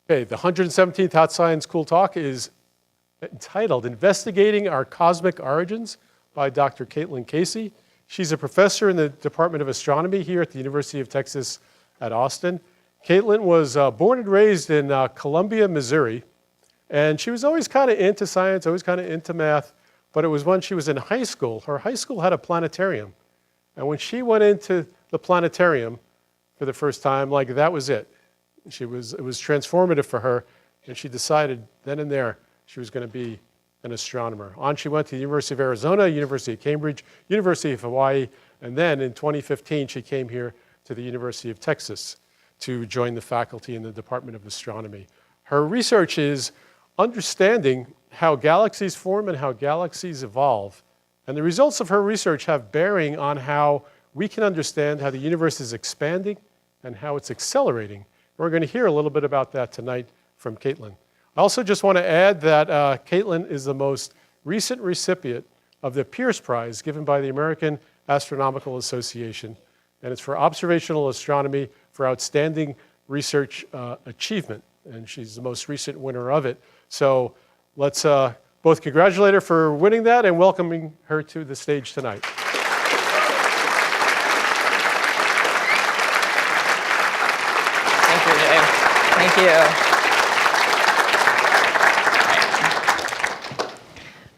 Okay, the 117th Hot Science Cool Talk is entitled Investigating Our Cosmic Origins by Dr. Caitlin Casey. She's a professor in the Department of Astronomy here at the University of Texas at Austin. Caitlin was born and raised in Columbia, Missouri, and she was always kind of into science, always kind of into math, but it was when she was in high school. Her high school had a planetarium, and when she went into the planetarium for the first time, like that was it. It was transformative for her, and she decided then and there she was going to be an astronomer. On she went to the University of Arizona, University of Cambridge, University of Hawaii, and then in 2015 she came here to the University of Texas to join the faculty in the Department of Astronomy. Her research is understanding how galaxies form and how galaxies evolve. And the results of her research have bearing on how we can understand how the universe is expanding and how it's accelerating. We're going to hear a little bit about that tonight from Caitlin. I also just want to add that Caitlin is the most recent recipient of the Pierce Prize given by the American Astronomical Association, and it's for observational astronomy for outstanding research achievement, and she's the most recent winner of it. So let's both congratulate her for winning that and welcoming her to the stage tonight. Thank you, Dave. Thank you.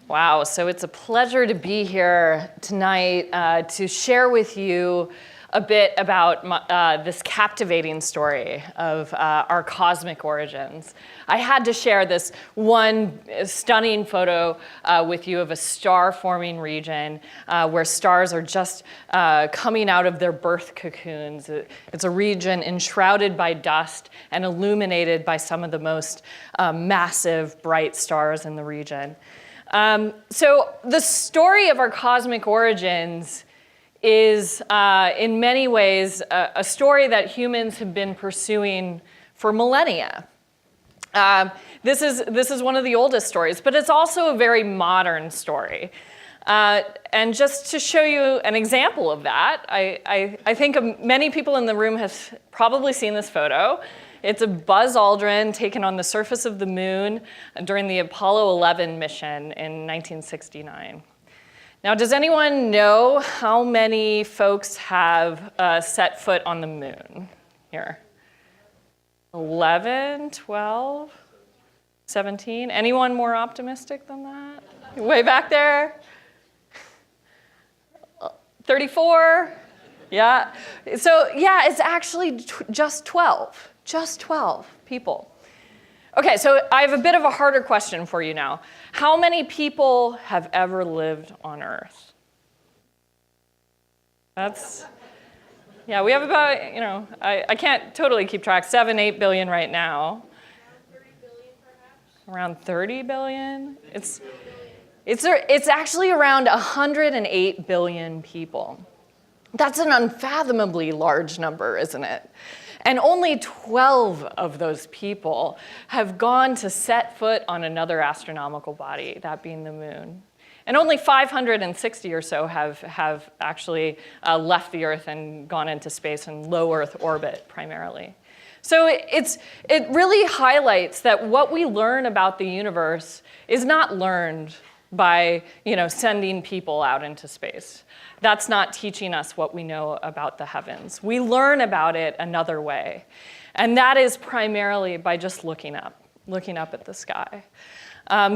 Wow, so it's a pleasure to be here tonight to share with you a bit about this captivating story of our cosmic origins. I had to share this one stunning photo with you of a star-forming region where stars are just coming out of their birth cocoons. It's a region enshrouded by dust and illuminated by some of the most massive, bright stars in the region. So the story of our cosmic origins is, in many ways, a story that humans have been pursuing for millennia. This is one of the oldest stories, but it's also a very modern story. And just to show you an example of that, I think many people in the room have probably seen this photo. It's a Buzz Aldrin taken on the surface of the moon during the Apollo 11 mission in 1969. Now, does anyone know how many folks have set foot on the moon here? 11, 12, 17? Anyone more optimistic than that? Way back there? 34? Yeah. So, yeah, it's actually just 12. Just 12 people. Okay, so I have a bit of a harder question for you now. How many people have ever lived on Earth? Yeah, we have about, I can't totally keep track, 7, 8 billion right now. Around 30 billion? It's actually around 108 billion people. That's an unfathomably large number, isn't it? And only 12 of those people have gone to set foot on another astronomical body, that being the moon. And only 560 or so have actually left the Earth and gone into space in low Earth orbit primarily. So it really highlights that what we learn about the universe is not learned by sending people out into space. That's not teaching us what we know about the heavens. We learn about it another way, and that is primarily by just looking up at the sky.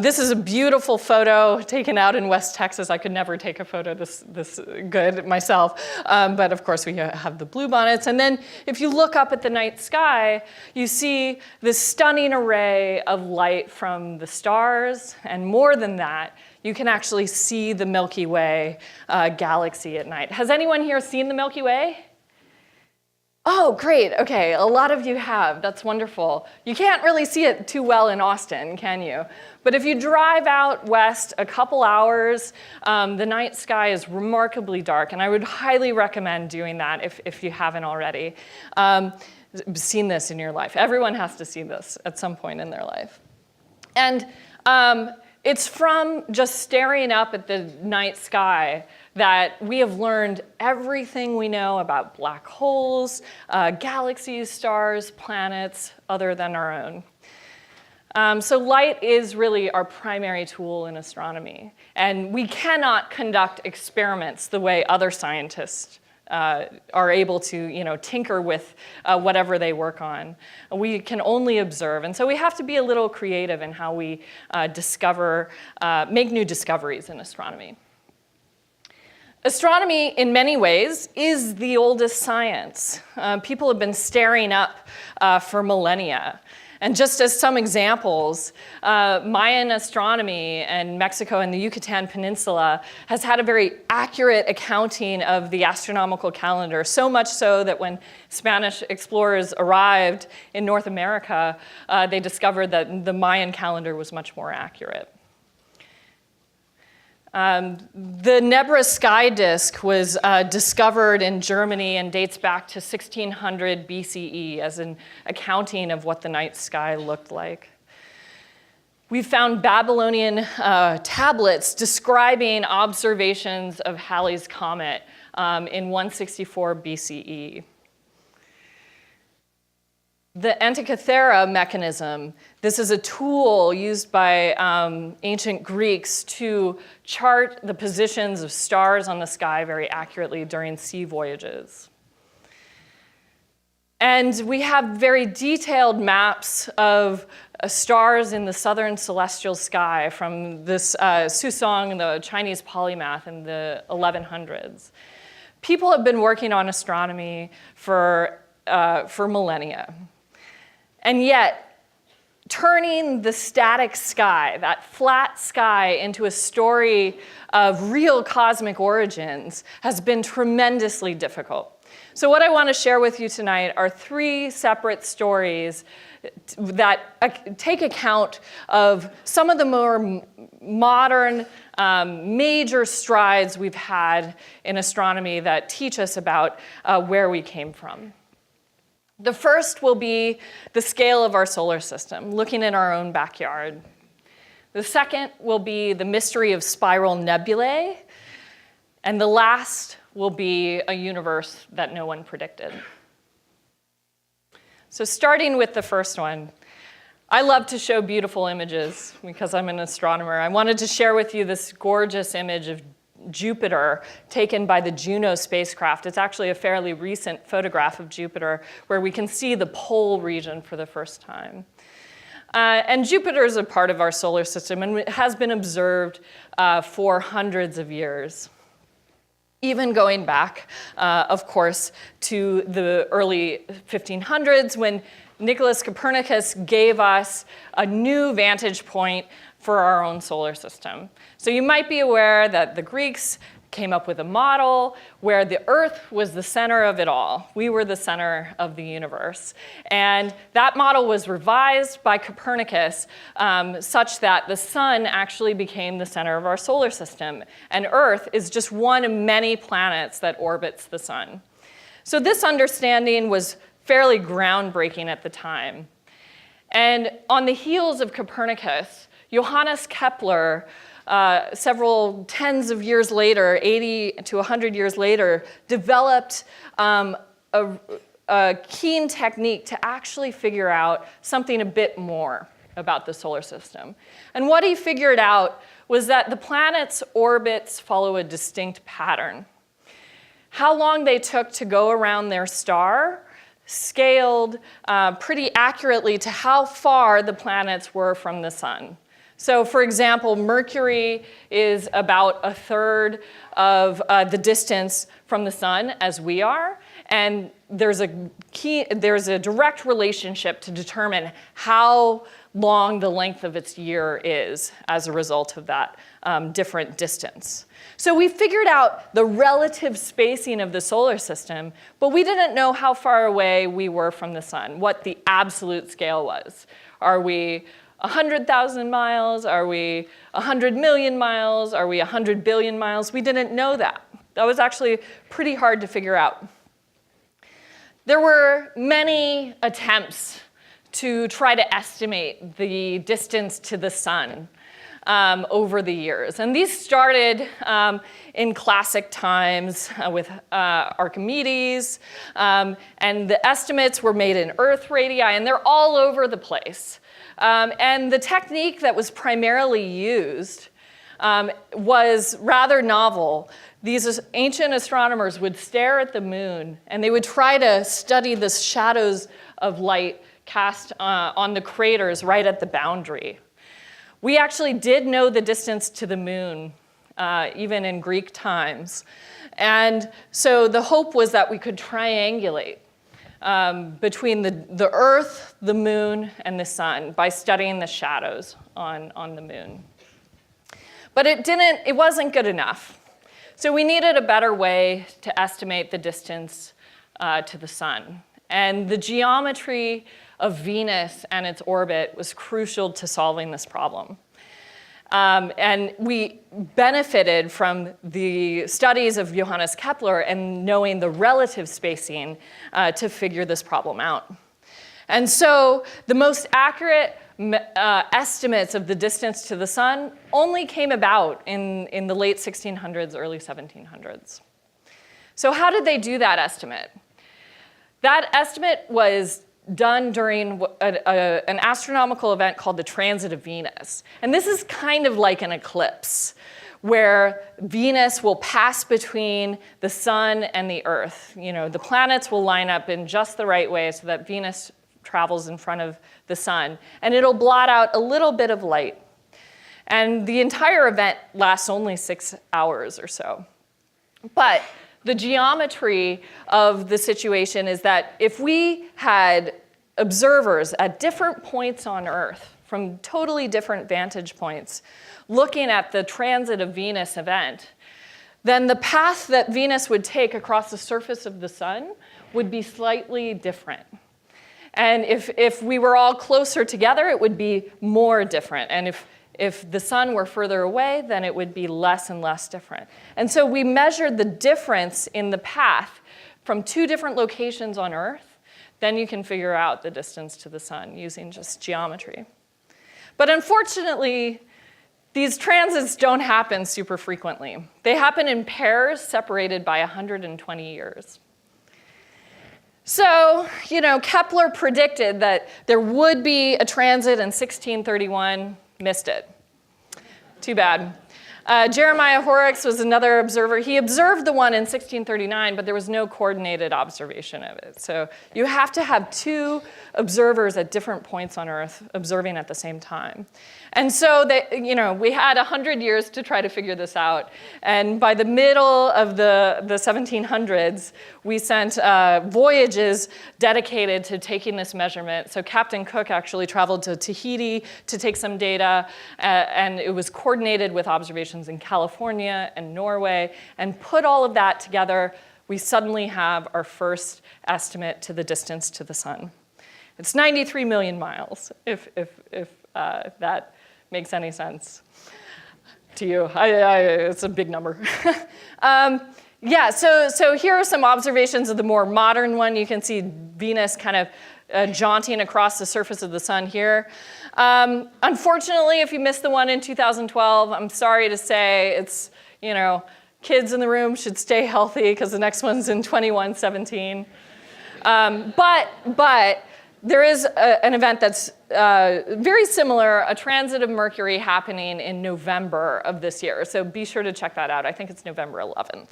This is a beautiful photo taken out in West Texas. I could never take a photo this good myself, but of course we have the bluebonnets. And then if you look up at the night sky, you see this stunning array of light from the stars, and more than that, you can actually see the Milky Way galaxy at night. Has anyone here seen the Milky Way? Oh, great. Okay, a lot of you have. That's wonderful. You can't really see it too well in Austin, can you? But if you drive out west a couple hours, the night sky is remarkably dark, and I would highly recommend doing that if you haven't already seen this in your life. Everyone has to see this at some point in their life. And it's from just staring up at the night sky that we have learned everything we know about black holes, galaxies, stars, planets, other than our own. So light is really our primary tool in astronomy. And we cannot conduct experiments the way other scientists are able to tinker with whatever they work on. We can only observe. And so we have to be a little creative in how we make new discoveries in astronomy. Astronomy, in many ways, is the oldest science. People have been staring up for millennia. And just as some examples, Mayan astronomy in Mexico and the Yucatan Peninsula has had a very accurate accounting of the astronomical calendar, so much so that when Spanish explorers arrived in North America, they discovered that the Mayan calendar was much more accurate. The Nebra Sky Disk was discovered in Germany and dates back to 1600 BCE as an accounting of what the night sky looked like. We found Babylonian tablets describing observations of Halley's Comet in 164 BCE. The Antikythera Mechanism, this is a tool used by ancient Greeks to chart the positions of stars on the sky very accurately during sea voyages. And we have very detailed maps of stars in the southern celestial sky from this Susong, the Chinese polymath in the 1100s. People have been working on astronomy for millennia. And yet, turning the static sky, that flat sky, into a story of real cosmic origins has been tremendously difficult. So what I want to share with you tonight are 3 separate stories that take account of some of the more modern major strides we've had in astronomy that teach us about where we came from. The first will be the scale of our solar system, looking in our own backyard. The second will be the mystery of spiral nebulae. And the last will be a universe that no one predicted. So starting with the first one, I love to show beautiful images because I'm an astronomer. I wanted to share with you this gorgeous image of Jupiter taken by the Juno spacecraft. It's actually a fairly recent photograph of Jupiter where we can see the pole region for the first time. And Jupiter is a part of our solar system and it has been observed for hundreds of years. Even going back, of course, to the early 1500s when Nicholas Copernicus gave us a new vantage point for our own solar system. So you might be aware that the Greeks came up with a model where the Earth was the center of it all. We were the center of the universe. And that model was revised by Copernicus such that the sun actually became the center of our solar system. And Earth is just one of many planets that orbits the sun. So this understanding was fairly groundbreaking at the time. And on the heels of Copernicus, Johannes Kepler, several tens of years later, 80 to 100 years later, developed a keen technique to actually figure out something a bit more about the solar system. And what he figured out was that the planets' orbits follow a distinct pattern. How long they took to go around their star scaled pretty accurately to how far the planets were from the sun. So for example, Mercury is about 1/3 of the distance from the sun as we are, and there's a direct relationship to determine how long the length of its year is as a result of that different distance. So we figured out the relative spacing of the solar system, but we didn't know how far away we were from the sun, what the absolute scale was. Are we 100,000 miles? Are we 100 million miles? Are we 100 billion miles? We didn't know that. That was actually pretty hard to figure out. There were many attempts to try to estimate the distance to the sun. over the years. And these started in classic times with Archimedes, and the estimates were made in Earth radii, and they're all over the place. And the technique that was primarily used was rather novel. These ancient astronomers would stare at the moon, and they would try to study the shadows of light cast on the craters right at the boundary. We actually did know the distance to the moon, even in Greek times. And so the hope was that we could triangulate between the Earth, the moon, and the sun by studying the shadows on the moon. But it wasn't good enough. So we needed a better way to estimate the distance to the sun. And the geometry of Venus and its orbit was crucial to solving this problem. And we benefited from the studies of Johannes Kepler and knowing the relative spacing to figure this problem out. And so the most accurate estimates of the distance to the sun only came about in the late 1600s, early 1700s. So how did they do that estimate? That estimate was done during an astronomical event called the transit of Venus. And this is kind of like an eclipse, where Venus will pass between the sun and the Earth. You know, the planets will line up in just the right way so that Venus travels in front of the sun, and it'll blot out a little bit of light. And the entire event lasts only 6 hours or so. But the geometry of the situation is that if we had observers at different points on Earth from totally different vantage points looking at the transit of Venus event, then the path that Venus would take across the surface of the sun would be slightly different. And if we were all closer together, it would be more different. And if the sun were further away, then it would be less and less different. And so we measured the difference in the path from 2 different locations on Earth. Then you can figure out the distance to the sun using just geometry. But unfortunately, these transits don't happen super frequently. They happen in pairs separated by 120 years. So, you know, Kepler predicted that there would be a transit in 1631, missed it. Too bad. Jeremiah Horrocks was another observer. He observed the one in 1639, but there was no coordinated observation of it. So you have to have 2 observers at different points on Earth observing at the same time. And so we had 100 years to try to figure this out. And by the middle of the 1700s, we sent voyages dedicated to taking this measurement. So Captain Cook actually traveled to Tahiti to take some data, and it was coordinated with observations in California and Norway. And put all of that together, we suddenly have our first estimate to the distance to the sun. It's 93 million miles, if that makes any sense to you. It's a big number. So here are some observations of the more modern one. You can see Venus kind of jaunting across the surface of the sun here. Unfortunately, if you missed the one in 2012, I'm sorry to say it's, kids in the room should stay healthy because the next one's in 2117. But there is an event that's very similar, a transit of Mercury happening in November of this year. So be sure to check that out. I think it's November 11th.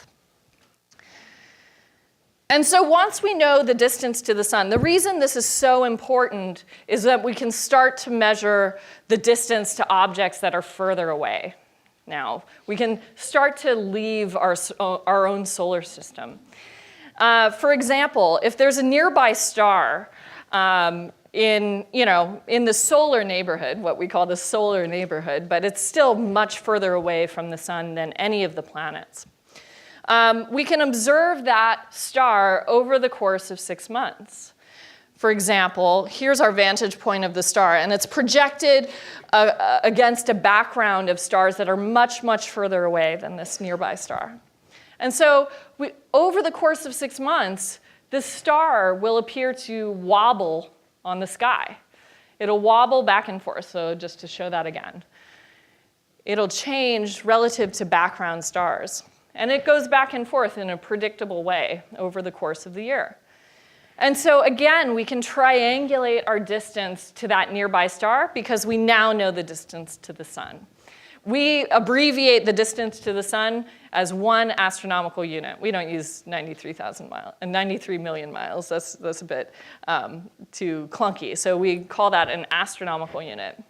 And so once we know the distance to the sun, the reason this is so important is that we can start to measure the distance to objects that are further away. Now, we can start to leave our own solar system. For example, if there's a nearby star in the solar neighborhood, what we call the solar neighborhood, but it's still much further away from the sun than any of the planets. We can observe that star over the course of 6 months. For example, here's our vantage point of the star, and it's projected against a background of stars that are much, much further away than this nearby star. And so over the course of 6 months, this star will appear to wobble on the sky. It'll wobble back and forth, so just to show that again. it'll change relative to background stars. And it goes back and forth in a predictable way over the course of the year. And so again, we can triangulate our distance to that nearby star because we now know the distance to the sun. We abbreviate the distance to the sun as 1 astronomical unit. We don't use 93 million miles. That's a bit too clunky. So we call that an astronomical unit.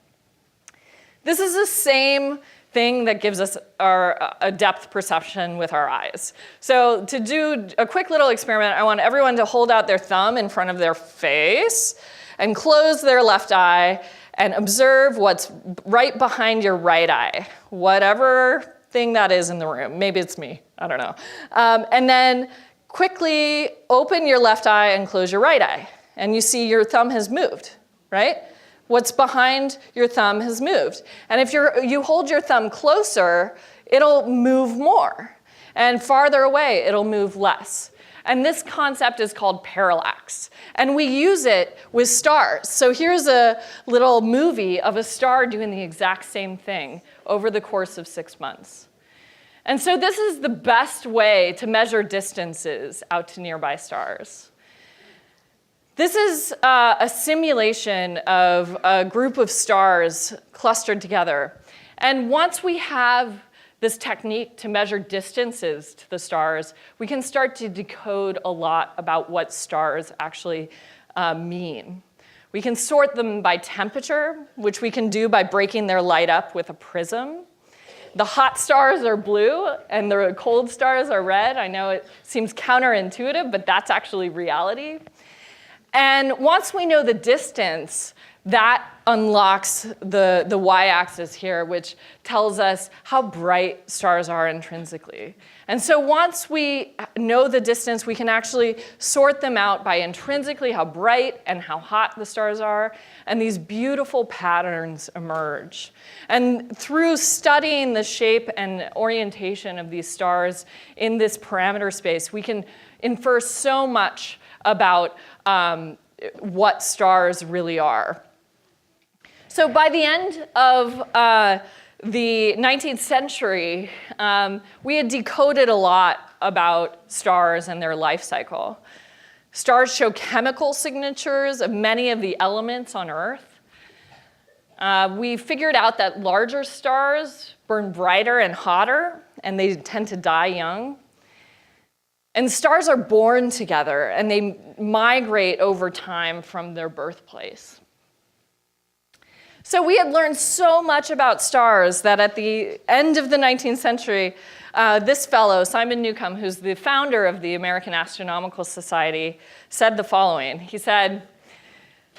This is the same thing that gives us a depth perception with our eyes. So to do a quick little experiment, I want everyone to hold out their thumb in front of their face and close their left eye and observe what's right behind your right eye, whatever thing that is in the room. Maybe it's me, I don't know. And then quickly open your left eye and close your right eye. And you see your thumb has moved, right? What's behind your thumb has moved. And if you hold your thumb closer, it'll move more. And farther away, it'll move less. And this concept is called parallax. And we use it with stars. So here's a little movie of a star doing the exact same thing over the course of 6 months. And so this is the best way to measure distances out to nearby stars. This is a simulation of a group of stars clustered together. And once we have this technique to measure distances to the stars, we can start to decode a lot about what stars actually mean. We can sort them by temperature, which we can do by breaking their light up with a prism. The hot stars are blue, and the cold stars are red. I know it seems counterintuitive, but that's actually reality. And once we know the distance, that unlocks the y-axis here, which tells us how bright stars are intrinsically. And so once we know the distance, we can actually sort them out by intrinsically how bright and how hot the stars are, and these beautiful patterns emerge. And through studying the shape and orientation of these stars in this parameter space, we can infer so much about what stars really are. So by the end of the 19th century, we had decoded a lot about stars and their life cycle. Stars show chemical signatures of many of the elements on Earth. We figured out that larger stars burn brighter and hotter, and they tend to die young. And stars are born together, and they migrate over time from their birthplace. So we had learned so much about stars that at the end of the 19th century, this fellow, Simon Newcomb, who's the founder of the American Astronomical Society, said the following. He said,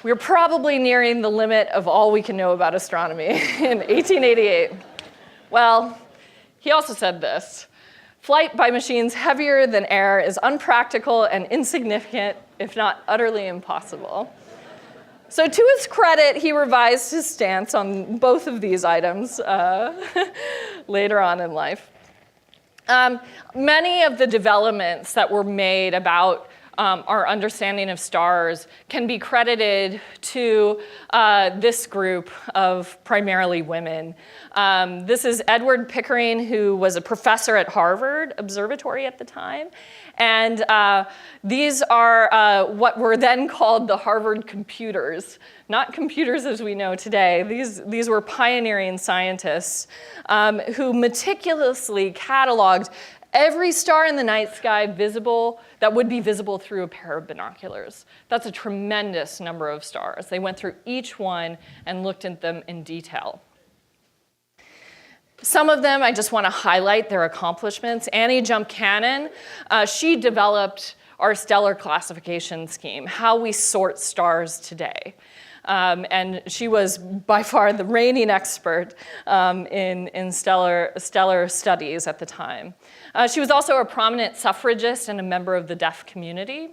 "We're probably nearing the limit of all we can know about astronomy," in 1888. Well, he also said this: "Flight by machines heavier than air is unpractical and insignificant, if not utterly impossible." So to his credit, he revised his stance on both of these items later on in life. Many of the developments that were made about our understanding of stars can be credited to this group of primarily women. This is Edward Pickering, who was a professor at Harvard Observatory at the time. And these are what were then called the Harvard computers, not computers as we know today. These were pioneering scientists who meticulously cataloged every star in the night sky visible that would be visible through a pair of binoculars. That's a tremendous number of stars. They went through each one and looked at them in detail. Some of them, I just want to highlight their accomplishments. Annie Jump Cannon, she developed our stellar classification scheme, how we sort stars today. And she was by far the reigning expert in stellar studies at the time. She was also a prominent suffragist and a member of the deaf community.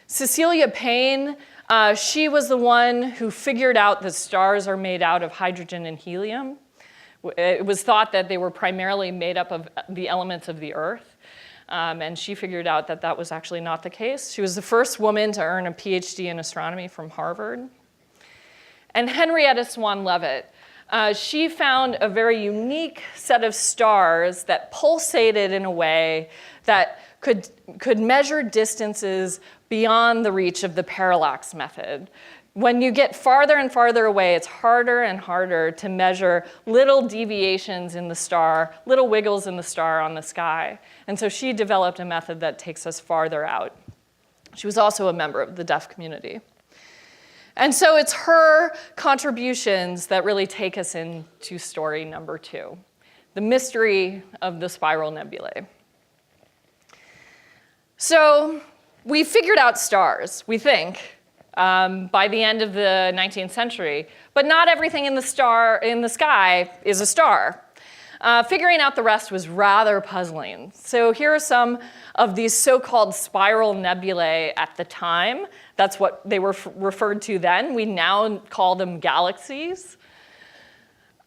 Cecilia Payne, she was the one who figured out that stars are made out of hydrogen and helium. It was thought that they were primarily made up of the elements of the Earth. And she figured out that that was actually not the case. She was the first woman to earn a PhD in astronomy from Harvard. And Henrietta Swan Leavitt, she found a very unique set of stars that pulsated in a way that could measure distances beyond the reach of the parallax method. When you get farther and farther away, it's harder and harder to measure little deviations in the star, little wiggles in the star on the sky. And so she developed a method that takes us farther out. She was also a member of the deaf community. And so it's her contributions that really take us into story number 2, the mystery of the spiral nebulae. So we figured out stars, we think, by the end of the 19th century, but not everything in the sky is a star. Figuring out the rest was rather puzzling. So here are some of these so-called spiral nebulae at the time. That's what they were referred to then. We now call them galaxies.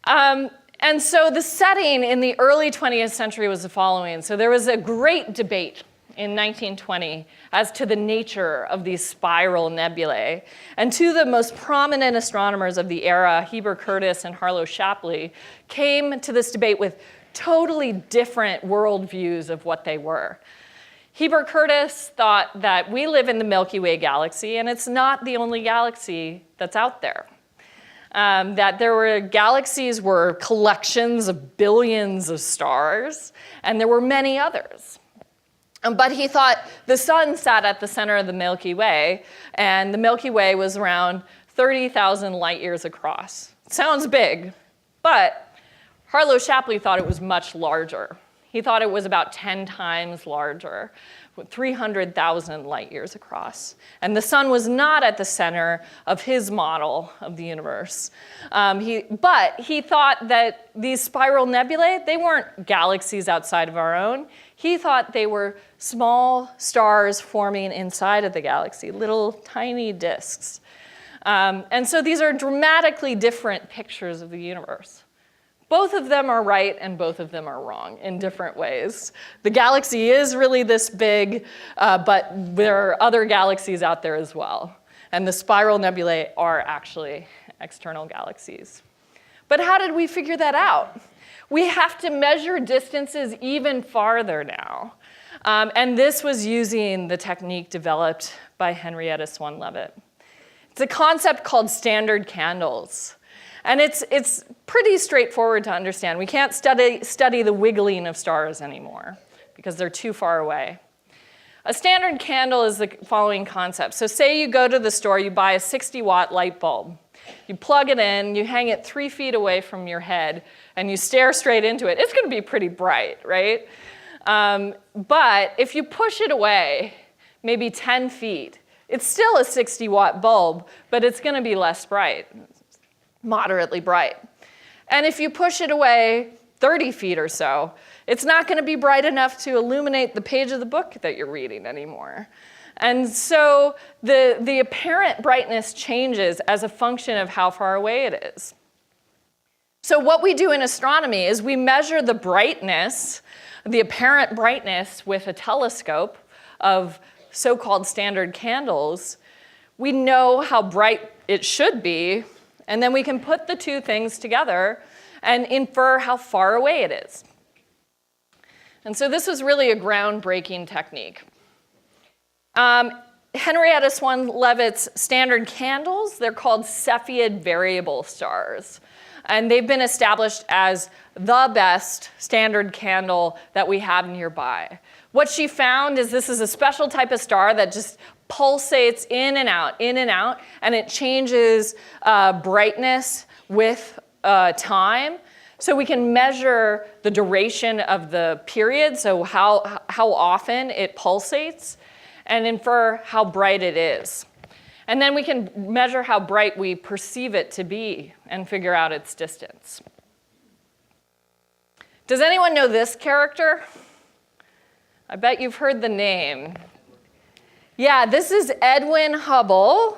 And so the setting in the early 20th century was the following. So there was a great debate in 1920 as to the nature of these spiral nebulae. And two of the most prominent astronomers of the era, Heber Curtis and Harlow Shapley, came to this debate with totally different worldviews of what they were. Heber Curtis thought that we live in the Milky Way galaxy, and it's not the only galaxy that's out there. That there were galaxies were collections of billions of stars, and there were many others. But he thought the sun sat at the center of the Milky Way, and the Milky Way was around 30,000 light years across. Sounds big, but Harlow Shapley thought it was much larger. He thought it was about 10 times larger, 300,000 light years across. And the sun was not at the center of his model of the universe. But he thought that these spiral nebulae, they weren't galaxies outside of our own. He thought they were small stars forming inside of the galaxy, little tiny disks. And so these are dramatically different pictures of the universe. Both of them are right and both of them are wrong in different ways. The galaxy is really this big, but there are other galaxies out there as well. And the spiral nebulae are actually external galaxies. But how did we figure that out? We have to measure distances even farther now. And this was using the technique developed by Henrietta Swan-Leavitt. It's a concept called standard candles. And it's pretty straightforward to understand. We can't study the wiggling of stars anymore because they're too far away. A standard candle is the following concept. So say you go to the store, you buy a 60-watt light bulb. You plug it in, you hang it 3 feet away from your head, and you stare straight into it. It's going to be pretty bright, right? But if you push it away, maybe 10 feet, it's still a 60-watt bulb, but it's going to be less bright. Moderately bright. And if you push it away 30 feet or so, it's not going to be bright enough to illuminate the page of the book that you're reading anymore. And so the apparent brightness changes as a function of how far away it is. So what we do in astronomy is we measure the brightness, the apparent brightness with a telescope of so-called standard candles. We know how bright it should be, and then we can put the two things together and infer how far away it is. And so this was really a groundbreaking technique. Henrietta Swan-Leavitt's standard candles, they're called Cepheid variable stars. And they've been established as the best standard candle that we have nearby. What she found is this is a special type of star that just pulsates in and out, and it changes brightness with time. So we can measure the duration of the period, so how often it pulsates, and infer how bright it is. And then we can measure how bright we perceive it to be and figure out its distance. Does anyone know this character? I bet you've heard the name. Yeah, this is Edwin Hubble,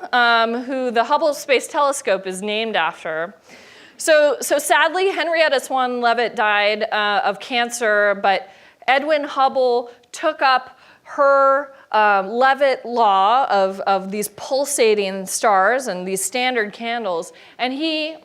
who the Hubble Space Telescope is named after. So sadly, Henrietta Swan-Leavitt died of cancer, but Edwin Hubble took up her Leavitt law of these pulsating stars and these standard candles. And he,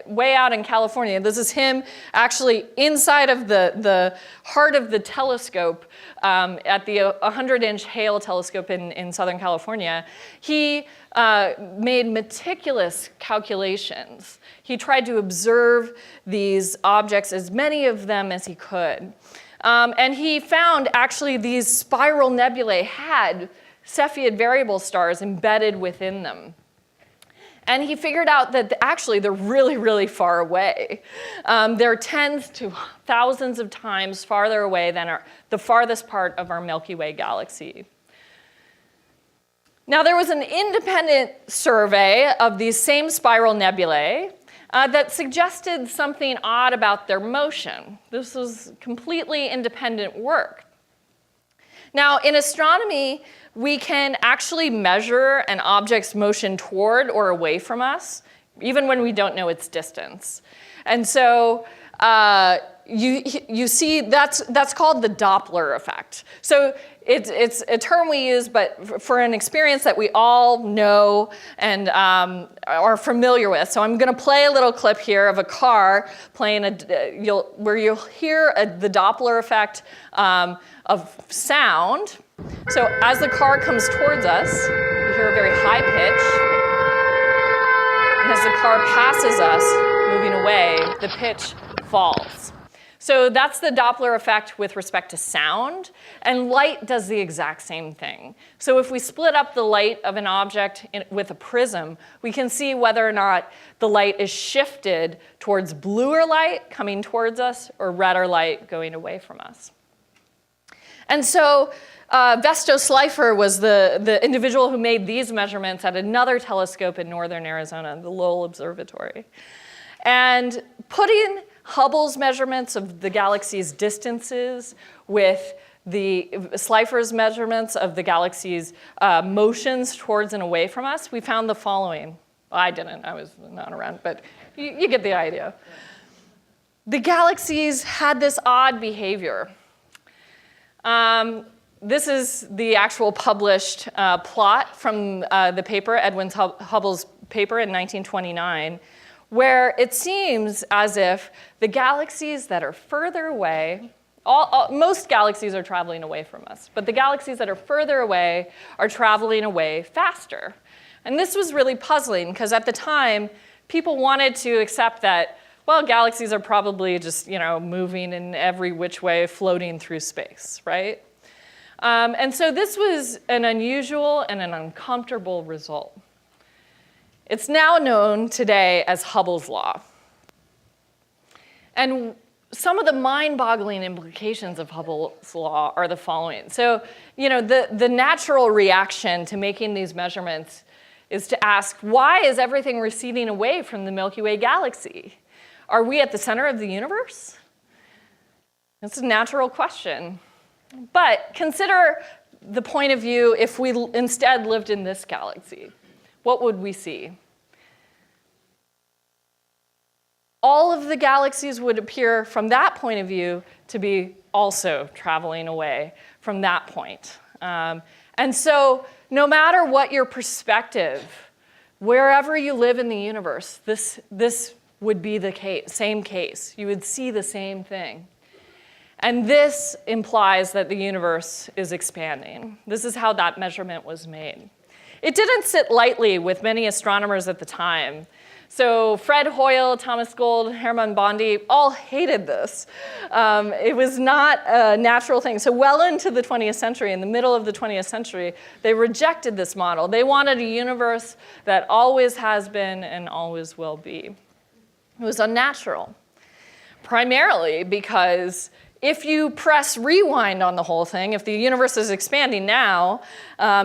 way out in California, this is him actually inside of the heart of the telescope at the 100-inch Hale telescope in Southern California. He made meticulous calculations. He tried to observe these objects, as many of them as he could. And he found actually these spiral nebulae had Cepheid variable stars embedded within them. And he figured out that actually they're really, really far away. They're tens to thousands of times farther away than the farthest part of our Milky Way galaxy. Now, there was an independent survey of these same spiral nebulae that suggested something odd about their motion. This was completely independent work. Now, in astronomy, we can actually measure an object's motion toward or away from us, even when we don't know its distance. And so you see that's called the Doppler effect. So it's a term we use, but for an experience that we all know and are familiar with. So I'm going to play a little clip here of a car playing where you'll hear the Doppler effect of sound. So as the car comes towards us, you hear a very high pitch. And as the car passes us, moving away, the pitch falls. So that's the Doppler effect with respect to sound, and light does the exact same thing. So if we split up the light of an object with a prism, we can see whether or not the light is shifted towards bluer light coming towards us or redder light going away from us. And so Vesto Slipher was the individual who made these measurements at another telescope in northern Arizona, the Lowell Observatory. And putting Hubble's measurements of the galaxy's distances with the Slipher's measurements of the galaxy's motions towards and away from us, we found the following. Well, I didn't, I was not around, but you get the idea. The galaxies had this odd behavior. This is the actual published plot from the paper, Edwin Hubble's paper in 1929, where it seems as if the galaxies that are further away, most galaxies are traveling away from us, but the galaxies that are further away are traveling away faster. And this was really puzzling because at the time, people wanted to accept that, well, galaxies are probably just, moving in every which way, floating through space, right? And so this was an unusual and an uncomfortable result. It's now known today as Hubble's law. And some of the mind-boggling implications of Hubble's law are the following. So, the natural reaction to making these measurements is to ask, why is everything receding away from the Milky Way galaxy? Are we at the center of the universe? It's a natural question. But consider the point of view if we instead lived in this galaxy. What would we see? All of the galaxies would appear from that point of view to be also traveling away from that point. And so no matter what your perspective, wherever you live in the universe, this would be the same case. You would see the same thing. And this implies that the universe is expanding. This is how that measurement was made. It didn't sit lightly with many astronomers at the time. So Fred Hoyle, Thomas Gold, Hermann Bondi all hated this. It was not a natural thing. So well into the 20th century, in the middle of the 20th century, they rejected this model. They wanted a universe that always has been and always will be. It was unnatural, primarily because if you press rewind on the whole thing, if the universe is expanding now,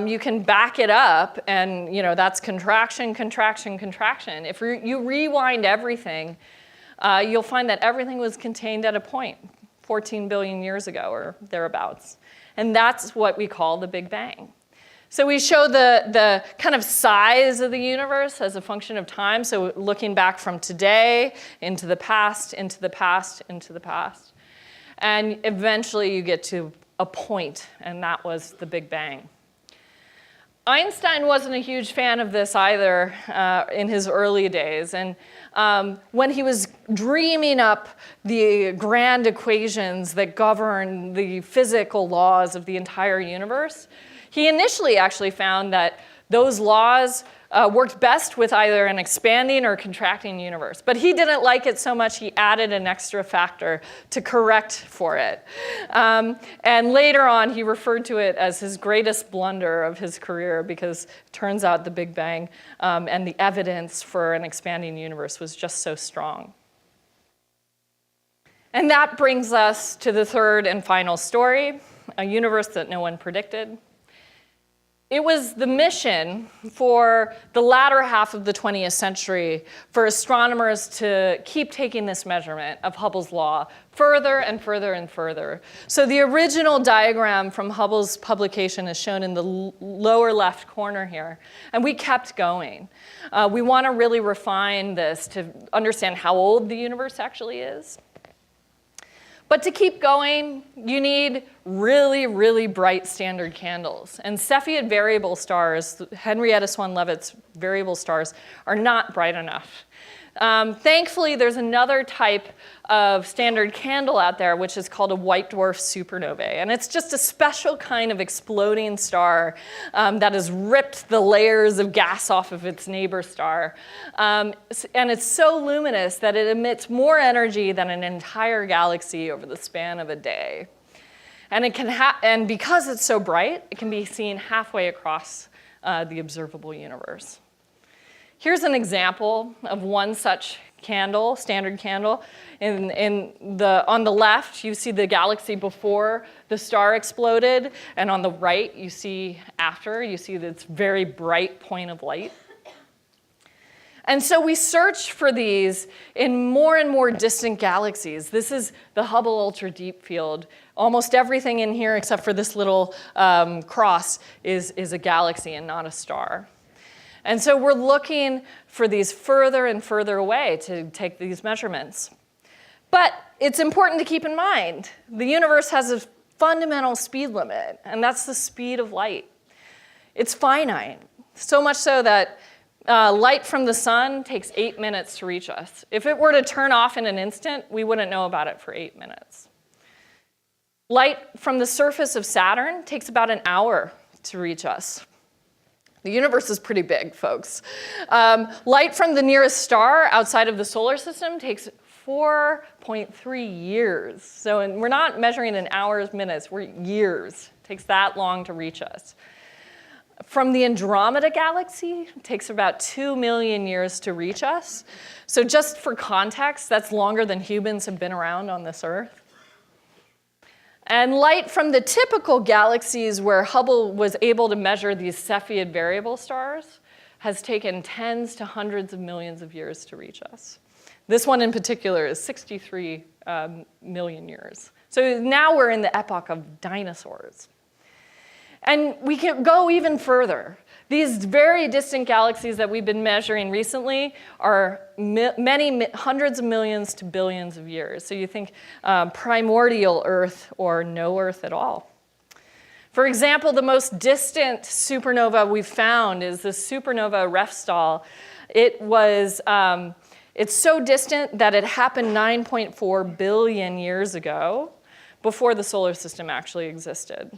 you can back it up, and that's contraction, contraction, contraction. If you rewind everything, you'll find that everything was contained at a point 14 billion years ago or thereabouts. And that's what we call the Big Bang. So we show the kind of size of the universe as a function of time. So looking back from today into the past, into the past, into the past. And eventually you get to a point, and that was the Big Bang. Einstein wasn't a huge fan of this either in his early days. And when he was dreaming up the grand equations that govern the physical laws of the entire universe, he initially actually found that those laws worked best with either an expanding or contracting universe. But he didn't like it so much, he added an extra factor to correct for it. And later on, he referred to it as his greatest blunder of his career, because it turns out the Big Bang and the evidence for an expanding universe was just so strong. And that brings us to the third and final story, a universe that no one predicted. It was the mission for the latter half of the 20th century for astronomers to keep taking this measurement of Hubble's law further and further and further. So the original diagram from Hubble's publication is shown in the lower left corner here, and we kept going. We want to really refine this to understand how old the universe actually is. But to keep going, you need really, really bright standard candles. And Cepheid variable stars, Henrietta Swan-Leavitt's variable stars, are not bright enough. Thankfully, there's another type of standard candle out there, which is called a white dwarf supernovae. And it's just a special kind of exploding star that has ripped the layers of gas off of its neighbor star. And it's so luminous that it emits more energy than an entire galaxy over the span of a day. And and because it's so bright, it can be seen halfway across the observable universe. Here's an example of one such candle, standard candle. On the left, you see the galaxy before the star exploded, and on the right, you see after. You see this very bright point of light. And so we search for these in more and more distant galaxies. This is the Hubble Ultra Deep Field. Almost everything in here, except for this little cross, is a galaxy and not a star. And so we're looking for these further and further away to take these measurements. But it's important to keep in mind, the universe has a fundamental speed limit, and that's the speed of light. It's finite, so much so that light from the sun takes 8 minutes to reach us. If it were to turn off in an instant, we wouldn't know about it for 8 minutes. Light from the surface of Saturn takes about an hour to reach us. The universe is pretty big, folks. Light from the nearest star outside of the solar system takes 4.3 years. So we're not measuring in hours, minutes, we're years. It takes that long to reach us. From the Andromeda galaxy, it takes about 2 million years to reach us. So just for context, that's longer than humans have been around on this Earth. And light from the typical galaxies where Hubble was able to measure these Cepheid variable stars has taken tens to hundreds of millions of years to reach us. This one in particular is 63 million years. So now we're in the epoch of dinosaurs. And we can go even further. These very distant galaxies that we've been measuring recently are many hundreds of millions to billions of years. So you think primordial Earth or no Earth at all. For example, the most distant supernova we've found is the supernova Refstal. It's so distant that it happened 9.4 billion years ago, before the solar system actually existed.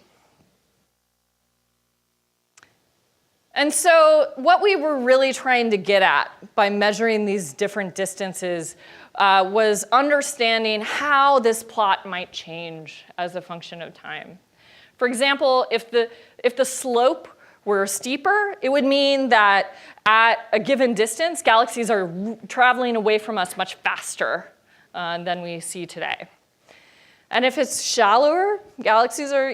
And so what we were really trying to get at by measuring these different distances was understanding how this plot might change as a function of time. For example, if the slope were steeper, it would mean that at a given distance, galaxies are traveling away from us much faster than we see today. And if it's shallower, galaxies are,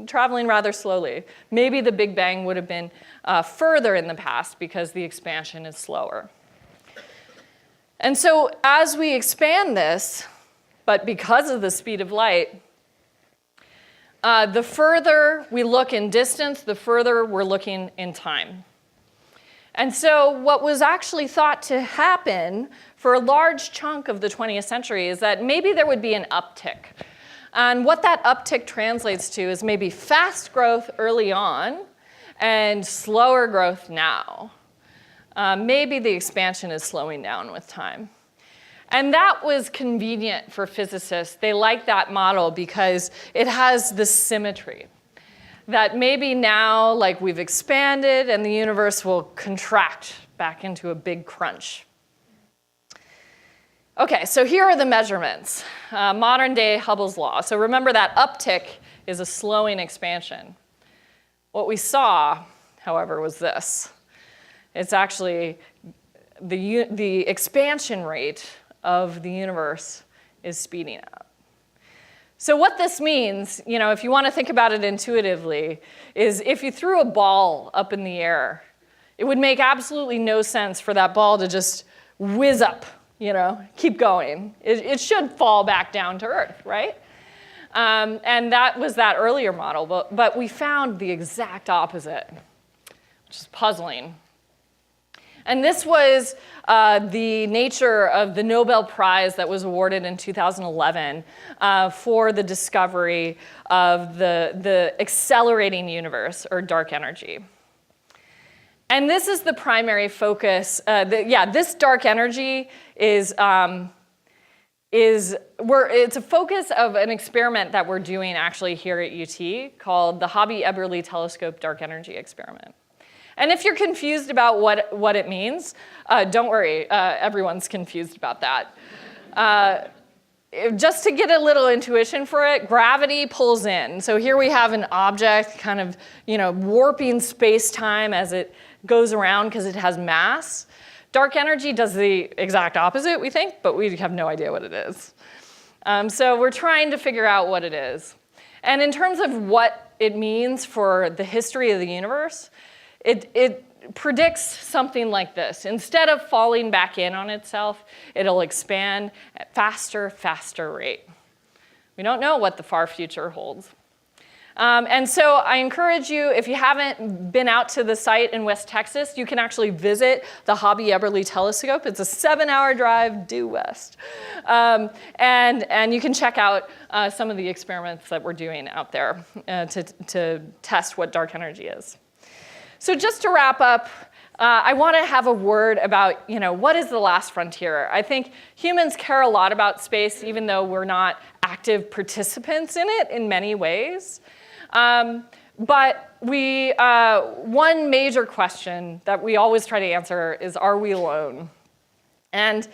traveling rather slowly. Maybe the Big Bang would have been further in the past because the expansion is slower. And so as we expand this, but because of the speed of light, the further we look in distance, the further we're looking in time. And so what was actually thought to happen for a large chunk of the 20th century is that maybe there would be an uptick. And what that uptick translates to is maybe fast growth early on and slower growth now. Maybe the expansion is slowing down with time. And that was convenient for physicists. They like that model because it has this symmetry. That maybe now, like, we've expanded and the universe will contract back into a big crunch. Okay, so here are the measurements. Modern day Hubble's law. So remember that uptick is a slowing expansion. What we saw, however, was this. It's actually the expansion rate of the universe is speeding up. So what this means, if you want to think about it intuitively, is if you threw a ball up in the air, it would make absolutely no sense for that ball to just whiz up, keep going. It should fall back down to Earth, right? And that was that earlier model, but we found the exact opposite, which is puzzling. And this was the nature of the Nobel Prize that was awarded in 2011 for the discovery of the accelerating universe, or dark energy. And this is the primary focus. This dark energy it's a focus of an experiment that we're doing actually here at UT called the Eberly Telescope Dark Energy Experiment. And if you're confused about what it means, don't worry, everyone's confused about that. Just to get a little intuition for it, gravity pulls in. So here we have an object kind of, warping space-time as it goes around because it has mass. Dark energy does the exact opposite, we think, but we have no idea what it is. So we're trying to figure out what it is. And in terms of what it means for the history of the universe, it predicts something like this. Instead of falling back in on itself, it'll expand at faster rate. We don't know what the far future holds. And so I encourage you, if you haven't been out to the site in West Texas, you can actually visit the Eberly Telescope. It's a 7-hour drive due west. And you can check out some of the experiments that we're doing out there to test what dark energy is. So just to wrap up, I want to have a word about, what is the last frontier? I think humans care a lot about space, even though we're not active participants in it in many ways. But one major question that we always try to answer is, are we alone? And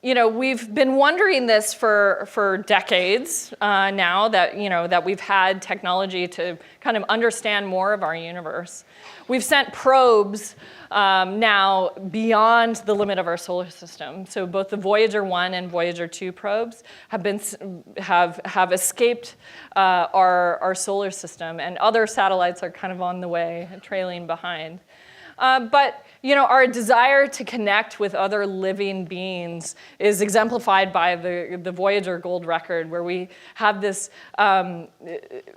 we've been wondering this for decades now that we've had technology to kind of understand more of our universe. We've sent probes now beyond the limit of our solar system. So both the Voyager 1 and Voyager 2 probes have escaped our solar system, and other satellites are kind of on the way, trailing behind. But our desire to connect with other living beings is exemplified by the Voyager gold record, where we have this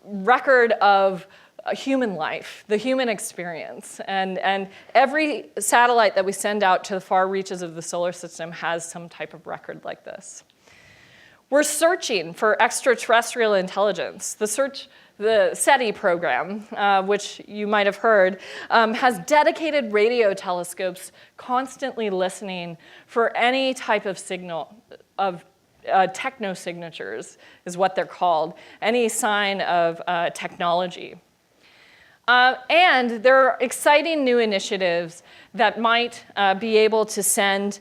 record of human life, the human experience. And every satellite that we send out to the far reaches of the solar system has some type of record like this. We're searching for extraterrestrial intelligence. The SETI program, which you might have heard, has dedicated radio telescopes constantly listening for any type of signal of technosignatures, is what they're called, any sign of technology. And there are exciting new initiatives that might be able to send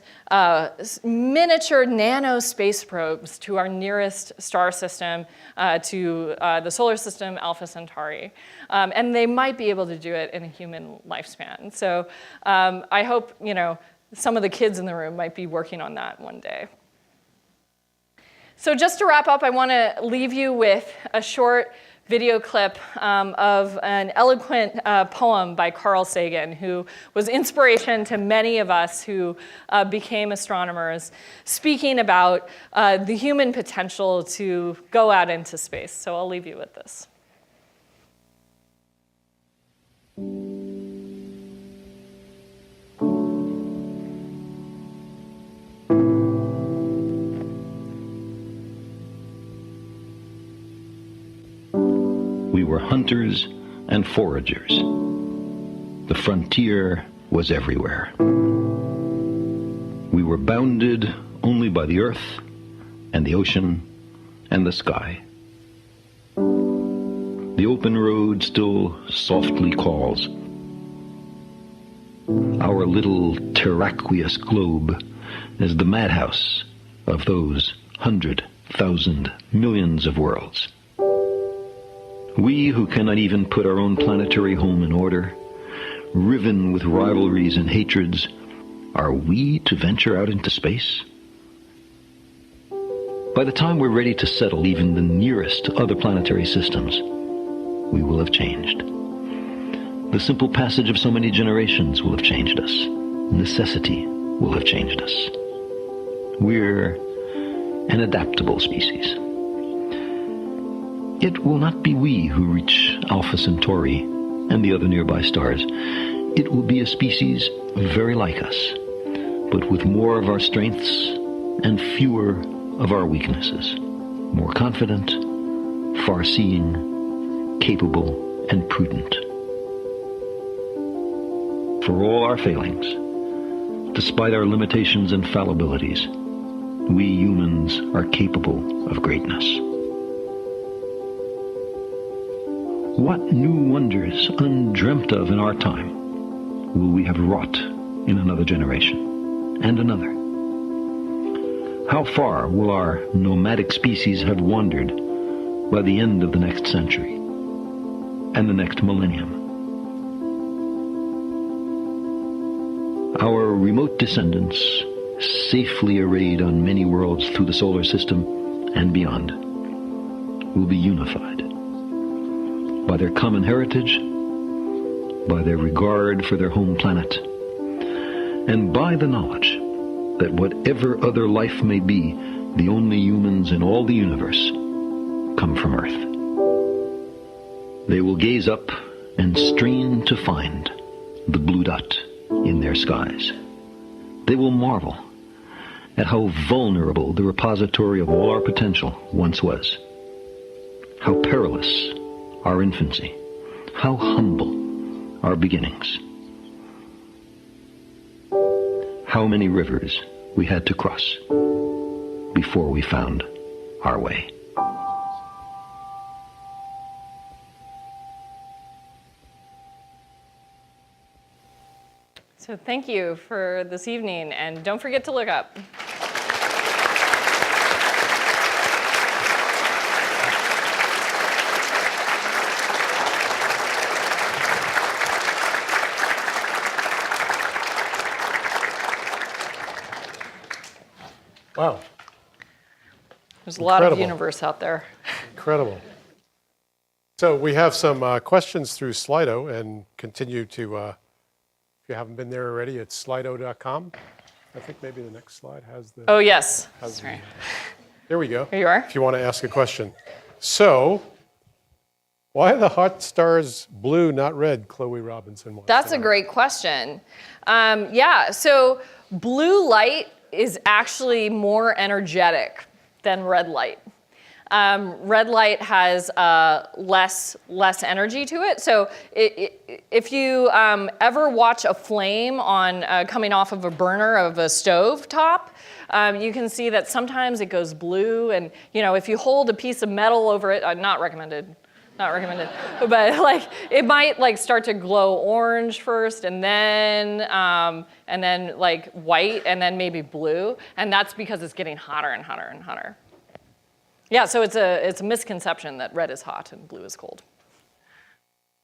miniature nano space probes to our nearest star system, to the solar system, Alpha Centauri. And they might be able to do it in a human lifespan. So I hope some of the kids in the room might be working on that one day. So just to wrap up, I want to leave you with a short video clip of an eloquent poem by Carl Sagan, who was inspiration to many of us who became astronomers, speaking about the human potential to go out into space. So I'll leave you with this. We were hunters and foragers. The frontier was everywhere. We were bounded only by the earth and the ocean and the sky. The open road still softly calls. Our little terraqueous globe is the madhouse of those 100,000 millions of worlds. We who cannot even put our own planetary home in order, riven with rivalries and hatreds, are we to venture out into space? By the time we're ready to settle even the nearest other planetary systems, we will have changed. The simple passage of so many generations will have changed us. Necessity will have changed us. We're an adaptable species. It will not be we who reach Alpha Centauri and the other nearby stars. It will be a species very like us, but with more of our strengths and fewer of our weaknesses. More confident, far-seeing, capable, and prudent. For all our failings, despite our limitations and fallibilities, we humans are capable of greatness. What new wonders undreamt of in our time will we have wrought in another generation and another? How far will our nomadic species have wandered by the end of the next century and the next millennium? Our remote descendants, safely arrayed on many worlds through the solar system and beyond, will be unified by their common heritage, by their regard for their home planet, and by the knowledge that whatever other life may be, the only humans in all the universe come from Earth. They will gaze up and strain to find the blue dot in their skies. They will marvel at how vulnerable the repository of all our potential once was, how perilous our infancy, how humble our beginnings, how many rivers we had to cross before we found our way. So thank you for this evening, and don't forget to look up. Wow. There's a lot of Incredible. universe out there. Incredible. So we have some questions through Slido, and continue to, if you haven't been there already, it's slido.com. I think maybe the next slide has the... Oh, yes. has the- Sorry. There we go. Here you are. If you want to ask a question. So, why are the hot stars blue, not red? Chloe Robinson wants That's to a know. great question. So blue light is actually more energetic than red light. Red light has less energy to it. So if you ever watch a flame on coming off of a burner of a stove top, you can see that sometimes it goes blue, and if you hold a piece of metal over it, not recommended, but like it might start to glow orange first, and then like white, and then maybe blue, and that's because it's getting hotter and hotter and hotter. Yeah, so it's a misconception that red is hot and blue is cold.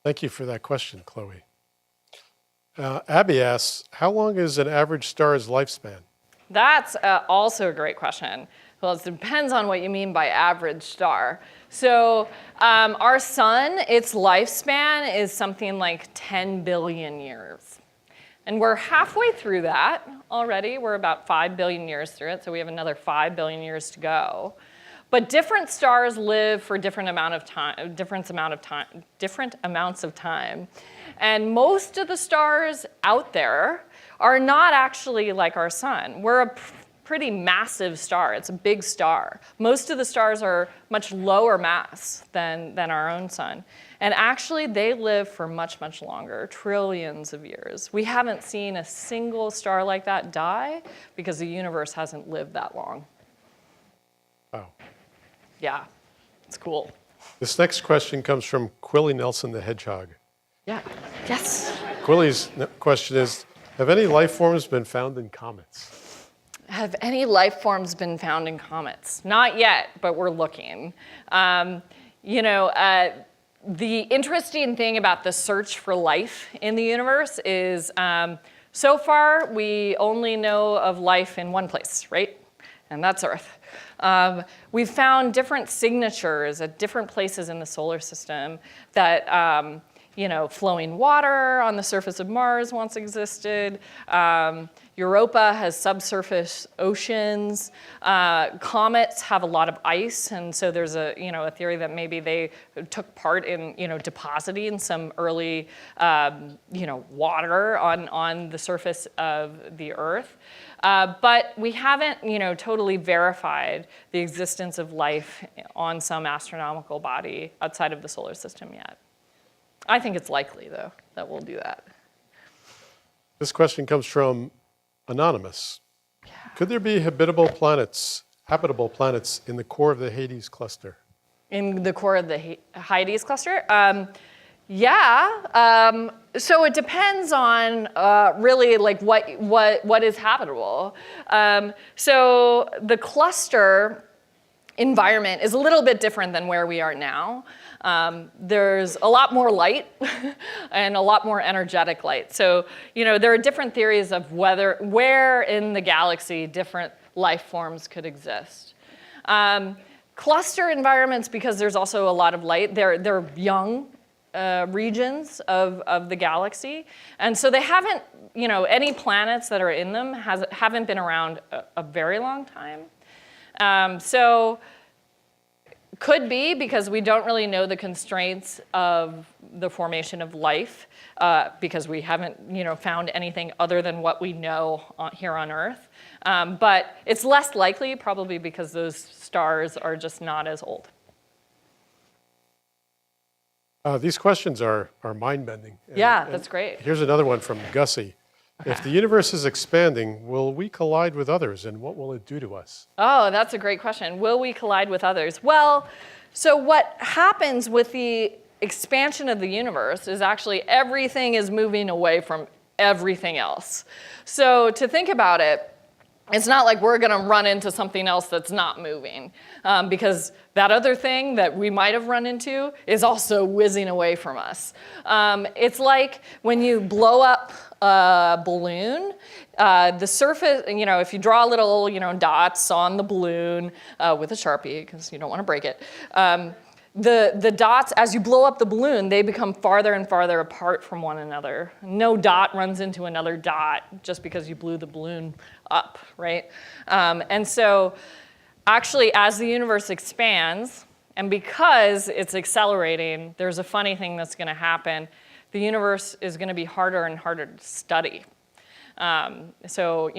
Thank you for that question, Chloe. Abby asks, how long is an average star's lifespan? That's also a great question. Well, it depends on what you mean by average star. So our sun, its lifespan is something like 10 billion years. And we're halfway through that already. We're about 5 billion years through it, so we have another 5 billion years to go. But different stars live for different amounts of time. And most of the stars out there are not actually like our sun. We're a pretty massive star. It's a big star. Most of the stars are much lower mass than our own sun. And actually, they live for much, much longer, trillions of years. We haven't seen a single star like that die because the universe hasn't lived that long. Wow. Yeah, it's cool. This next question comes from Quilly Nelson the Hedgehog. Yeah, yes. Quilly's question is, have any life forms been found in comets? Have any life forms been found in comets? Not yet, but we're looking. The interesting thing about the search for life in the universe is so far we only know of life in one place, right? And that's Earth. We've found different signatures at different places in the solar system that, flowing water on the surface of Mars once existed. Europa has subsurface oceans. Comets have a lot of ice, and so there's a theory that maybe they took part in depositing some early water on the surface of the Earth. But we haven't totally verified the existence of life on some astronomical body outside of the solar system yet. I think it's likely, though, that we'll do that. This question comes from Anonymous. Yeah. Could there be habitable planets in the core of the Hyades cluster? In the core of the Hyades cluster? So it depends on really like what is habitable. So the cluster environment is a little bit different than where we are now. There's a lot more light and a lot more energetic light. So, there are different theories of where in the galaxy different life forms could exist. Cluster environments, because there's also a lot of light, they're young regions of the galaxy. And so they haven't, any planets that are in them haven't been around a very long time. So could be because we don't really know the constraints of the formation of life because we haven't found anything other than what we know here on Earth. But it's less likely probably because those stars are just not as old. These questions are mind-bending. That's great. Here's another one from Gussie. If the universe is expanding, will we collide with others, and what will it do to us? Oh, that's a great question. Will we collide with others? Well, so what happens with the expansion of the universe is actually everything is moving away from everything else. So to think about it, it's not like we're going to run into something else that's not moving because that other thing that we might have run into is also whizzing away from us. It's like when you blow up a balloon, the surface, if you draw little, dots on the balloon with a Sharpie, because you don't want to break it, the dots, as you blow up the balloon, they become farther and farther apart from one another. No dot runs into another dot just because you blew the balloon up, right? And so actually, as the universe expands, and because it's accelerating, there's a funny thing that's going to happen. The universe is going to be harder and harder to study. So,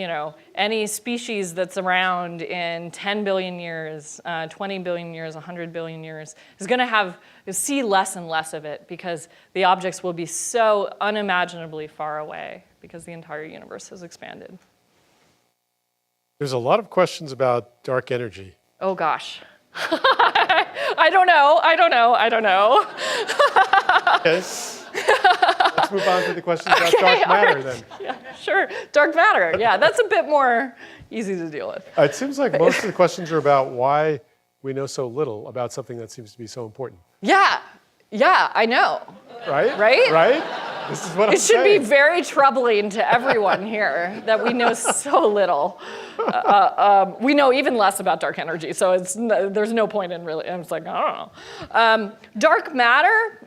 any species that's around in 10 billion years, 20 billion years, 100 billion years is going to see less and less of it because the objects will be so unimaginably far away because the entire universe has expanded. There's a lot of questions about dark energy. Oh, gosh. I don't know. Okay. Let's move on to the questions about dark matter then. Yeah, sure. Dark matter. Yeah, that's a bit more easy to deal with. It seems like most of the questions are about why we know so little about something that seems to be so important. Yeah, I know. Right? This is what I'm saying. It should be very troubling to everyone here that we know so little. We know even less about dark energy, so there's no point in really, it's like, I don't know. Dark matter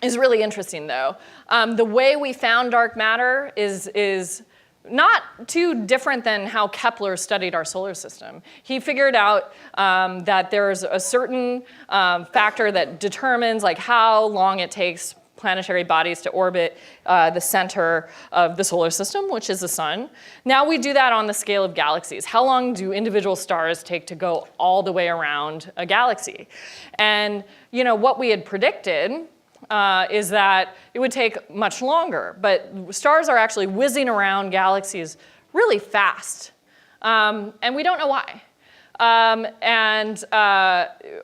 is really interesting, though. The way we found dark matter is not too different than how Kepler studied our solar system. He figured out that there's a certain factor that determines like how long it takes planetary bodies to orbit the center of the solar system, which is the sun. Now we do that on the scale of galaxies. How long do individual stars take to go all the way around a galaxy? And what we had predicted is that it would take much longer, but stars are actually whizzing around galaxies really fast, and we don't know why.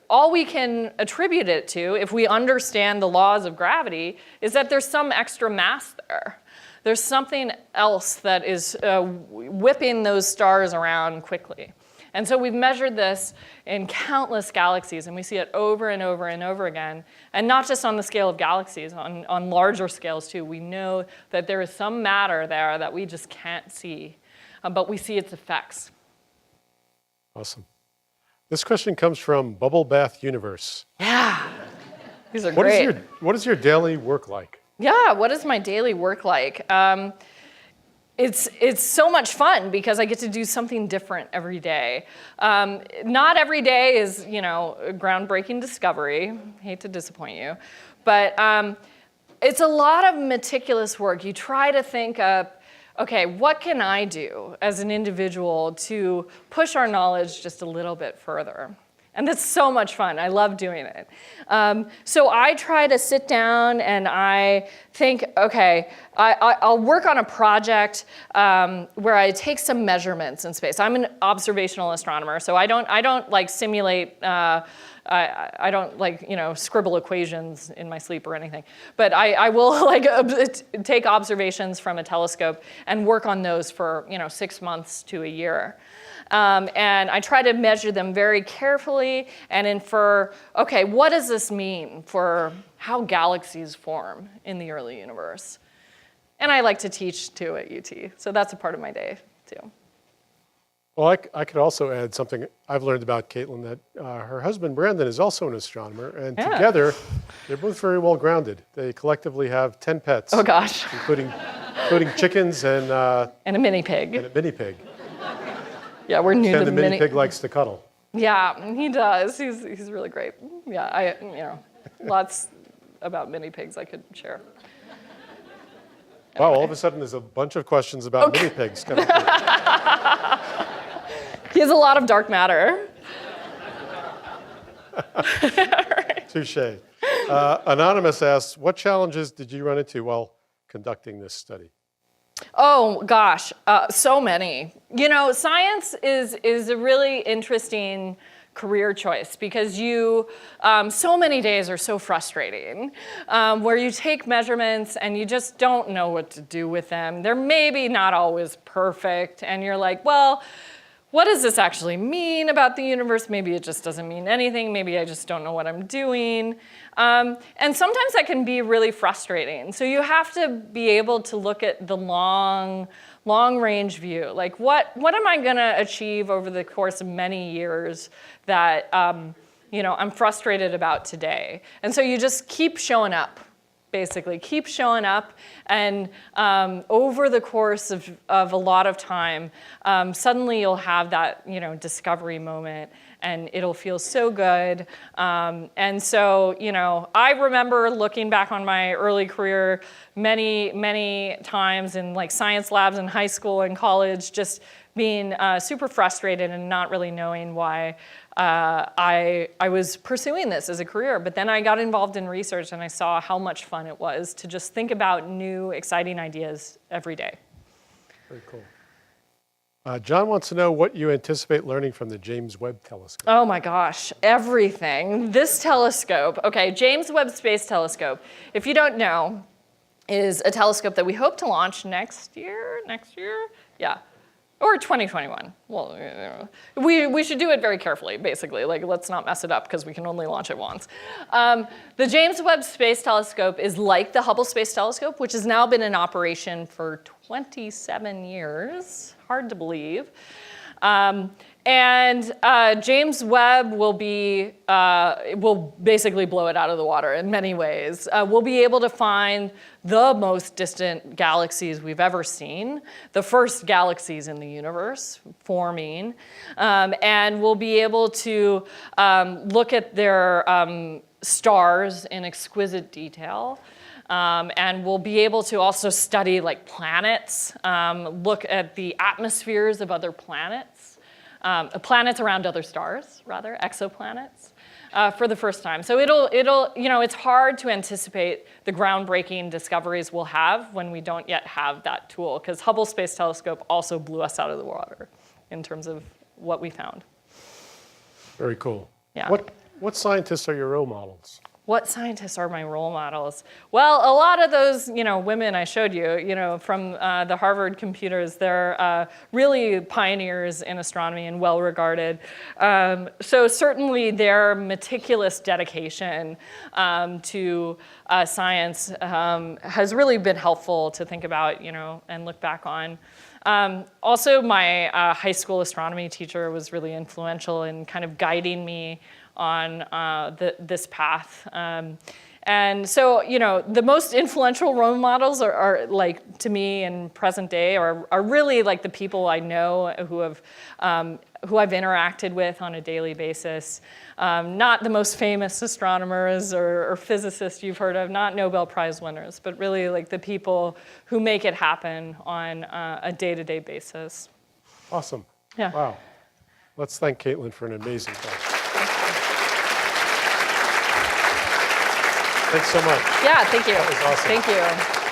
All we can attribute it to, if we understand the laws of gravity, is that there's some extra mass there. There's something else that is whipping those stars around quickly. And so we've measured this in countless galaxies, and we see it over and over and over again. And not just on the scale of galaxies, on larger scales too. We know that there is some matter there that we just can't see, but we see its effects. Awesome. This question comes from Bubble Bath Universe. Yeah, these are great. What is your daily work like? Yeah, what is my daily work like? It's so much fun because I get to do something different every day. Not every day is, a groundbreaking discovery. Hate to disappoint you, but it's a lot of meticulous work. You try to think of, okay, what can I do as an individual to push our knowledge just a little bit further? And that's so much fun. I love doing it. So I try to sit down and I think, okay, I'll work on a project where I take some measurements in space. I'm an observational astronomer, so I don't like simulate. I don't like scribble equations in my sleep or anything. But I will take observations from a telescope and work on those for 6 months to a year. And I try to measure them very carefully and infer, okay, what does this mean for how galaxies form in the early universe? And I like to teach too at UT, so that's a part of my day too. Well, I could also add something I've learned about Caitlin, that her husband Brandon is also an astronomer, and together they're both very well grounded. They collectively have 10 pets. Oh gosh. Including chickens and a mini pig. And a mini pig. Yeah, we're new to the mini pig likes to cuddle. Yeah, he does. He's really great. Yeah, lots about mini pigs I could share. Wow, all of a sudden there's a bunch of questions about mini pigs coming through. He has a lot of dark matter. Touche. Anonymous asks, what challenges did you run into while conducting this study? Oh gosh, so many. Science is a really interesting career choice because so many days are so frustrating, where you take measurements and you just don't know what to do with them. They're maybe not always perfect, and you're like, well, what does this actually mean about the universe? Maybe it just doesn't mean anything. Maybe I just don't know what I'm doing. And sometimes that can be really frustrating. So you have to be able to look at the long range view. Like what am I gonna achieve over the course of many years that I'm frustrated about today? And so you just keep showing up. Basically, keep showing up, and over the course of a lot of time, suddenly you'll have that discovery moment, and it'll feel so good. And so I remember looking back on my early career many times in science labs in high school and college, just being super frustrated and not really knowing why I was pursuing this as a career. But then I got involved in research and I saw how much fun it was to just think about new, exciting ideas every day. Very cool. John wants to know what you anticipate learning from the James Webb Telescope. Oh my gosh, everything. This telescope, okay, James Webb Space Telescope, if you don't know, is a telescope that we hope to launch next year? Yeah. Or 2021. Well, we should do it very carefully, basically. Let's not mess it up because we can only launch it once. The James Webb Space Telescope is like the Hubble Space Telescope, which has now been in operation for 27 years. Hard to believe. And James Webb will basically blow it out of the water in many ways. We'll be able to find the most distant galaxies we've ever seen, the first galaxies in the universe forming, and we'll be able to look at their stars in exquisite detail. And we'll be able to also study like planets, look at the atmospheres of other planets, planets around other stars, rather, exoplanets, for the first time. So it's hard to anticipate the groundbreaking discoveries we'll have when we don't yet have that tool, because Hubble Space Telescope also blew us out of the water in terms of what we found. Very cool. Yeah. What scientists are your role models? What scientists are my role models? Well, a lot of those, women I showed you, from the Harvard computers, they're really pioneers in astronomy and well-regarded. So certainly their meticulous dedication to science has really been helpful to think about, and look back on. Also, my high school astronomy teacher was really influential in kind of guiding me on this path. And so, the most influential role models are like, to me in present day, are really like the people I know who I've interacted with on a daily basis. Not the most famous astronomers or physicists you've heard of, not Nobel Prize winners, but really like the people who make it happen on a day-to-day basis. Awesome. Yeah. Wow. Let's thank Caitlin for an amazing talk. Thanks so much. Yeah, thank you. That was awesome. Thank you.